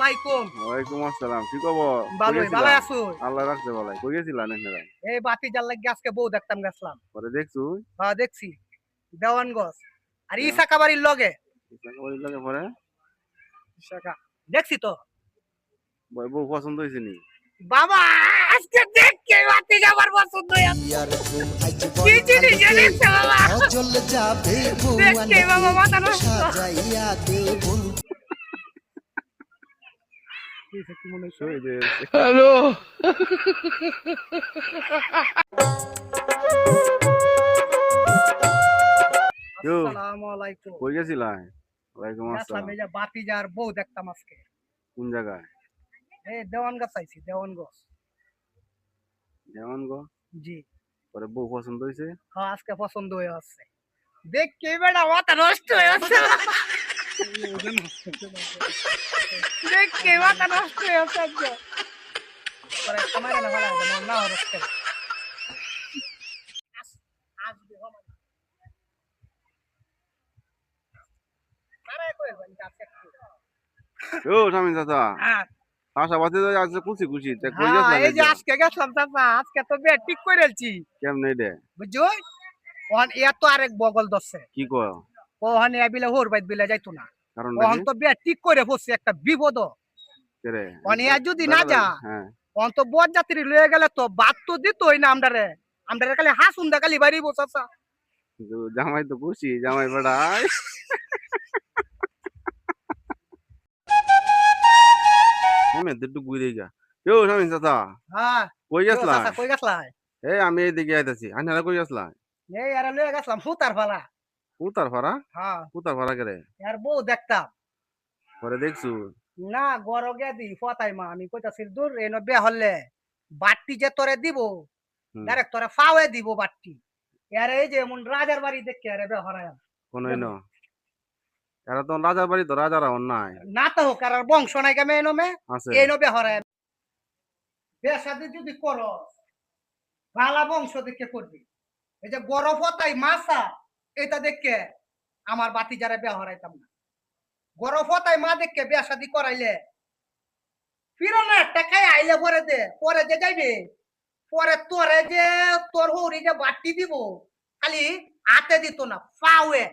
আলাইকুম। ওয়ালাইকুম আসসালাম। কি খবর? ভালোই, ভালো আছো? আল্লাহ রাখছে ভালাই। কই গেছিলেন আপনারা? এই বাতিজার লাগি আজকে বউ দেখতাম গেছলাম। পরে দেখছু? হ্যাঁ দেখছি। দেওয়ানগঞ্জ। আর দেওয়ান ইসাকা বাড়ির লগে। ইসাকা বাড়ির লাগে পরে? ইসাকা। দেখছি তো। বউ পছন্দ হইছে নি? বাবা আজকে দেখকে বাতিজা আমার পছন্দ হয়েছে। কি জিনিস দেখছে বাবা? দেখকে বাবা মাথা নষ্ট। হ্যালো। আসসালামু আলাইকুম। কই গেছিলেন? ওয়ালাইকুম গেছলাম আসসালাম। এই যে বাতিজার বউ দেখতাম আজকে। কোন জায়গায়? এই দেওয়ানগঞ্জ আইছি দেওয়ানগঞ্জ। দেওয়ানগঞ্জ? জি। পরে বউ পছন্দ হইছে? হ্যাঁ আজকে পছন্দ হয়ে আছে। দেখকে বেটা মাথা নষ্ট হয়ে আছে। দেখকে মাথা নষ্ট হয়ে আছে একদম। পরে কামারে না ভালো আছে না হরস্তে। আসবে হবে। আরে কই বল কাছে। ও স্বামী চাচা। হ্যাঁ। আশাবাদী আজকে খুশি খুশি। তা কই হ্যাঁ গেছিলেন এই যে আজকে গেছলাম চাচা আজকে তো বিয়ে ঠিক করে এলছি। কেমনে এটা? বুঝছো? ওহন এ তো আরেক বগল দছে। কি কয়? ওহন এ বিলে হোর বাইত বিলে যাইতো না। কারণটা ওহন কি? তো বিয়ে ঠিক করে বসছে একটা বিপদ। কেরে? ওহন এ যদি না যা হ্যাঁ। ওহন তো বরযাত্রী লয়ে গেলে তো বাদ তো দিতই না আমদারে। আমদারে খালি হাসুন্দা খালি বাড়ি বসাছা। কিন্তু জামাই তো খুশি জামাই বেড়াই। আমি একটু ঘুরে গা। কেউ স্বামী চাচা হ্যাঁ কই কেউ গেছলা? চাচা কই গেছলাই? এই আমি এইদিকে আইতাছি। আনারা কই গেছলা? এই আরে লয়ে গেছলাম ফুতার ফালা। উতার ফাড়া? হ্যাঁ উতার ফাড়া কেরে? আর বউ দেখতাম। পরে দেখছু? না গড় গে দি ফতাই মা আমি কইতাছি দূর এনো বিয়া হলে বাট্টি যে তোরে দিব হুম। ডাইরেক্ট তোরে ফাওয়ে দিব বাট্টি। এর এই যে এমন রাজার বাড়ি দেখে আরে বিয়া হরায়। কোন হইনো? এরা তো রাজার বাড়ি তো রাজারা অন্যায় না তো হোক আর বংশ নাই কেমে এনো মে আছে। এনো বিয়া হরায়। বিয়া শাদি যদি করো বালা বংশ দেখে করবি। এই যে গড় ফতাই মাসা এটা দেখে আমার বাতি যারা বিয়া হরাইতাম না। গড় ফতাই মা দেখে বিয়া শাদি করাইলে ফিরো না টাকায় আইলে পরে দে পরে যে যাইবে পরে তোরে যে তোর হৌরি যে বাটি দিব খালি হাতে দিত না পাওয়ে